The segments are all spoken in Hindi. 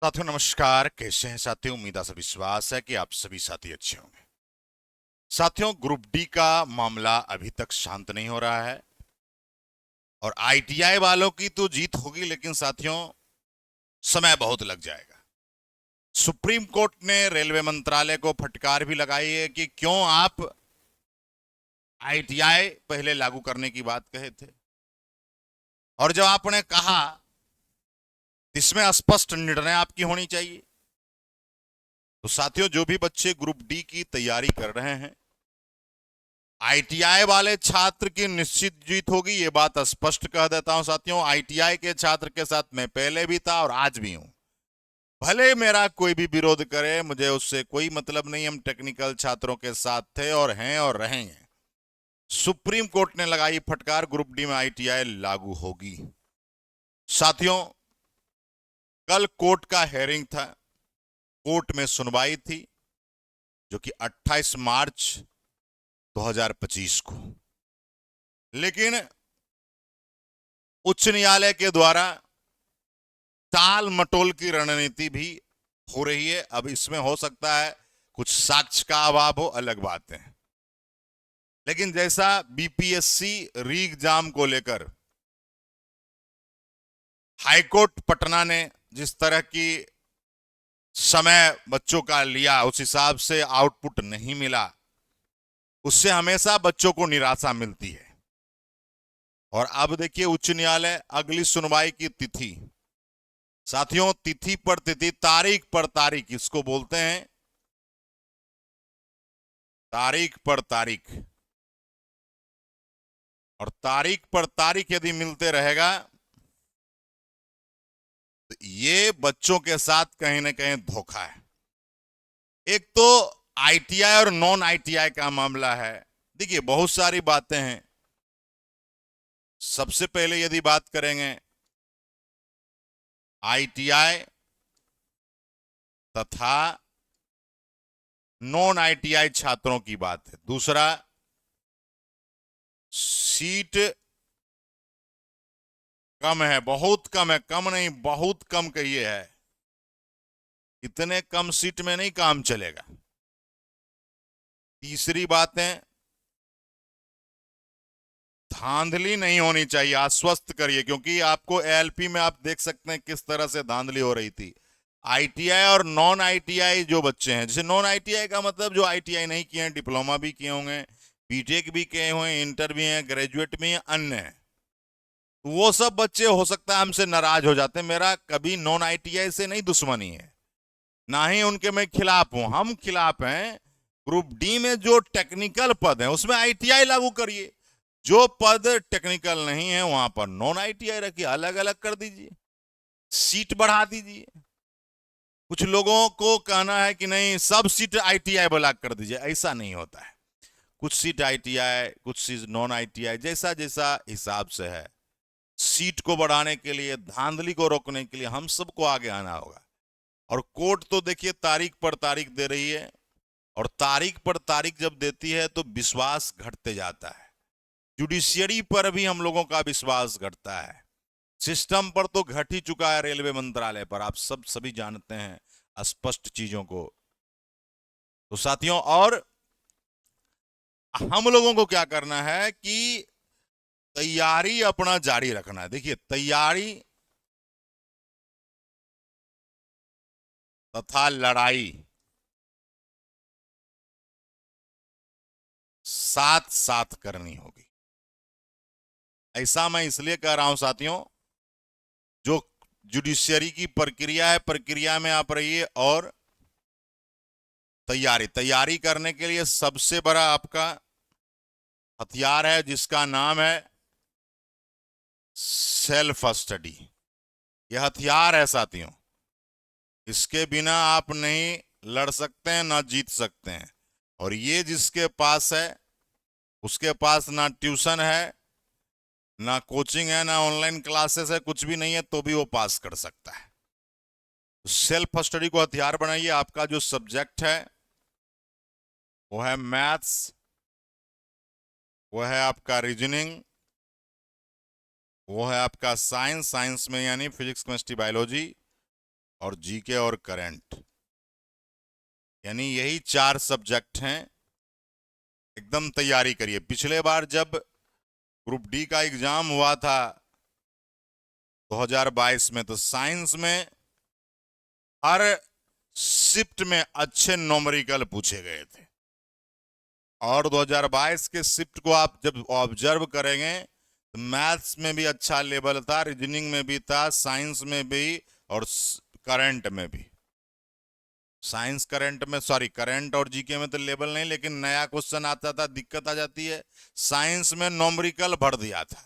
साथियों नमस्कार। कैसे हैं साथियों? उम्मीद आशा विश्वास है कि आप सभी साथी अच्छे होंगे। साथियों, ग्रुप डी का मामला अभी तक शांत नहीं हो रहा है और आईटीआई वालों की तो जीत होगी, लेकिन साथियों समय बहुत लग जाएगा। सुप्रीम कोर्ट ने रेलवे मंत्रालय को फटकार भी लगाई है कि क्यों आप आईटीआई पहले लागू करने की बात कहे थे, और जब आपने कहा इसमें स्पष्ट निर्णय आपकी होनी चाहिए। तो साथियों, जो भी बच्चे ग्रुप डी की तैयारी कर रहे हैं, आईटीआई वाले छात्र की निश्चित जीत होगी, ये बात स्पष्ट कह देता हूं साथियों। आईटीआई के छात्र के साथ मैं पहले भी था और आज भी हूं। भले मेरा कोई भी विरोध करे, मुझे उससे कोई मतलब नहीं। हम टेक्निकल छात्रों के साथ थे और हैं और रहेंगे। सुप्रीम कोर्ट ने लगाई फटकार, ग्रुप डी में आईटीआई लागू होगी। साथियों, कल कोर्ट का हेयरिंग था, कोर्ट में सुनवाई थी, जो कि 28 मार्च 2025 को। लेकिन उच्च न्यायालय के द्वारा टाल मटोल की रणनीति भी हो रही है। अब इसमें हो सकता है कुछ साक्ष्य का अभाव हो, अलग बात है। लेकिन जैसा बीपीएससी री एग्जाम को लेकर हाईकोर्ट पटना ने जिस तरह की समय बच्चों का लिया, उस हिसाब से आउटपुट नहीं मिला, उससे हमेशा बच्चों को निराशा मिलती है। और अब देखिए, उच्च न्यायालय अगली सुनवाई की तिथि, साथियों तिथि पर तिथि, तारीख पर तारीख, इसको बोलते हैं तारीख पर तारीख। और तारीख पर तारीख यदि मिलते रहेगा तो ये बच्चों के साथ कहीं ना कहीं धोखा है। एक तो आईटीआई और नॉन आईटीआई का मामला है। देखिए, बहुत सारी बातें हैं। सबसे पहले यदि बात करेंगे आईटीआई तथा नॉन आईटीआई छात्रों की बात है। दूसरा, सीट कम है, बहुत कम है, कम नहीं बहुत कम कहिए है। इतने कम सीट में नहीं काम चलेगा। तीसरी बात है, धांधली नहीं होनी चाहिए। आश्वस्त करिए, क्योंकि आपको एएलपी में आप देख सकते हैं किस तरह से धांधली हो रही थी। आईटीआई और नॉन आईटीआई जो बच्चे हैं, जैसे नॉन आईटीआई का मतलब जो आईटीआई नहीं किए हैं, डिप्लोमा भी किए होंगे, बीटेक भी किए हुए, इंटर भी हैं, ग्रेजुएट भी हैं, अन्य हैं, वो सब बच्चे हो सकता है हमसे नाराज हो जाते हैं। मेरा कभी नॉन आईटीआई से नहीं दुश्मनी है, ना ही उनके मैं खिलाफ हूं। हम खिलाफ हैं ग्रुप डी में जो टेक्निकल पद है उसमें आईटीआई लागू करिए। जो पद टेक्निकल नहीं है वहां पर नॉन आईटीआई रखिए, अलग अलग कर दीजिए, सीट बढ़ा दीजिए। कुछ लोगों को कहना है कि नहीं सब सीट आईटीआई वाला कर दीजिए, ऐसा नहीं होता है। कुछ सीट आईटीआई, कुछ सीट नॉन आईटीआई, जैसा जैसा हिसाब से है। सीट को बढ़ाने के लिए, धांधली को रोकने के लिए हम सबको आगे आना होगा। और कोर्ट तो देखिए तारीख पर तारीख दे रही है, और तारीख पर तारीख जब देती है तो विश्वास घटते जाता है। जुडिशियरी पर भी हम लोगों का विश्वास घटता है। सिस्टम पर तो घट ही चुका है, रेलवे मंत्रालय पर आप सब सभी जानते हैं स्पष्ट चीजों को। तो साथियों, और हम लोगों को क्या करना है कि तैयारी अपना जारी रखना है। देखिए, तैयारी तथा लड़ाई साथ साथ करनी होगी। ऐसा मैं इसलिए कह रहा हूं साथियों, जो जुडिशियरी की प्रक्रिया है, प्रक्रिया में आप रहिए, और तैयारी तैयारी करने के लिए सबसे बड़ा आपका हथियार है, जिसका नाम है सेल्फ स्टडी। यह हथियार है साथियों, इसके बिना आप नहीं लड़ सकते हैं, ना जीत सकते हैं। और ये जिसके पास है, उसके पास ना ट्यूशन है, ना कोचिंग है, ना ऑनलाइन क्लासेस है, कुछ भी नहीं है, तो भी वो पास कर सकता है। सेल्फ स्टडी को हथियार बनाइए। आपका जो सब्जेक्ट है वो है मैथ्स, वो है आपका रीजनिंग, वो है आपका साइंस, साइंस में यानी फिजिक्स केमिस्ट्री बायोलॉजी, और जीके और करंट, यानी यही 4 सब्जेक्ट हैं। एकदम तैयारी करिए। पिछले बार जब ग्रुप डी का एग्जाम हुआ था 2022 में, तो साइंस में हर शिफ्ट में अच्छे न्यूमेरिकल पूछे गए थे। और 2022 के शिफ्ट को आप जब ऑब्जर्व करेंगे तो मैथ्स में भी अच्छा लेवल था, रीजनिंग में भी था, साइंस में भी और करंट में भी। साइंस करंट में, सॉरी, करंट और जीके में तो लेवल नहीं, लेकिन नया क्वेश्चन आता था, दिक्कत आ जाती है। साइंस में न्यूमेरिकल भर दिया था।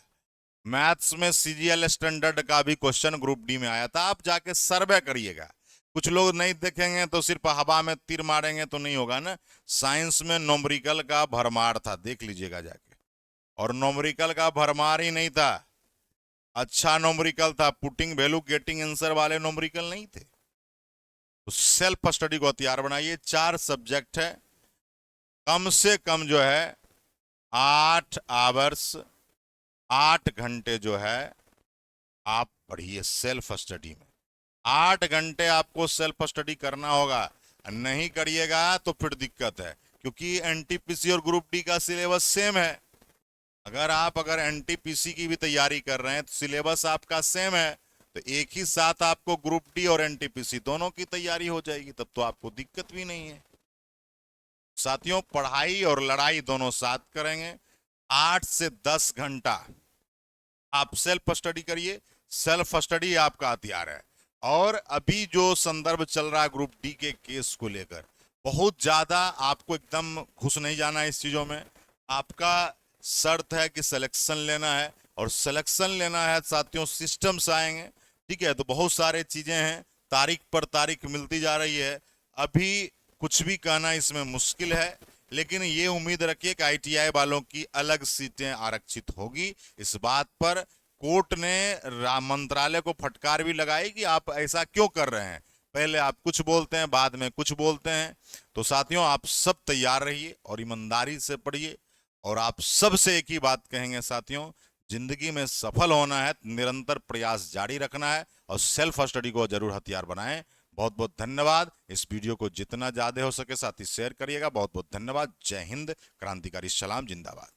मैथ्स में सीजीएल स्टैंडर्ड का भी क्वेश्चन ग्रुप डी में आया था। आप जाके सर्वे करिएगा। कुछ लोग नहीं देखेंगे तो सिर्फ हवा में तीर मारेंगे तो नहीं होगा ना। साइंस में न्यूमेरिकल का भरमार था, देख लीजिएगा जाके। और न्यूमेरिकल का भरमार ही नहीं था, अच्छा न्यूमेरिकल था, पुटिंग वैल्यू गेटिंग आंसर वाले न्यूमेरिकल नहीं थे। तो सेल्फ स्टडी को हथियार बनाइए। 4 सब्जेक्ट है, कम से कम जो है 8 आवर्स, 8 घंटे जो है आप पढ़िए सेल्फ स्टडी में। 8 घंटे आपको सेल्फ स्टडी करना होगा। नहीं करिएगा तो फिर दिक्कत है, क्योंकि एनटीपीसी और ग्रुप डी का सिलेबस सेम है। अगर एनटीपीसी की भी तैयारी कर रहे हैं तो सिलेबस आपका सेम है, तो एक ही साथ आपको ग्रुप डी और एनटीपीसी दोनों की तैयारी हो जाएगी, तब तो आपको दिक्कत भी नहीं है। साथियों, पढ़ाई और लड़ाई दोनों साथ करेंगे। 8 से 10 घंटा आप सेल्फ स्टडी करिए। सेल्फ स्टडी आपका हथियार है। और अभी जो संदर्भ चल रहा है ग्रुप डी के केस को लेकर, बहुत ज्यादा आपको एकदम घुस नहीं जाना है इस चीजों में। आपका शर्त है कि सिलेक्शन लेना है, और सिलेक्शन लेना है साथियों, सिस्टम्स आएंगे, ठीक है। तो बहुत सारे चीजें हैं, तारीख पर तारीख मिलती जा रही है। अभी कुछ भी कहना इसमें मुश्किल है, लेकिन ये उम्मीद रखिए कि आईटीआई वालों की अलग सीटें आरक्षित होगी। इस बात पर कोर्ट ने मंत्रालय को फटकार भी लगाई कि आप ऐसा क्यों कर रहे हैं, पहले आप कुछ बोलते हैं, बाद में कुछ बोलते हैं। तो साथियों, आप सब तैयार रहिए और ईमानदारी से पढ़िए। और आप सबसे एक ही बात कहेंगे साथियों, जिंदगी में सफल होना है, निरंतर प्रयास जारी रखना है, और सेल्फ स्टडी को जरूर हथियार बनाएं। बहुत बहुत धन्यवाद। इस वीडियो को जितना ज्यादा हो सके साथी शेयर करिएगा। बहुत बहुत धन्यवाद। जय हिंद। क्रांतिकारी सलाम, जिंदाबाद।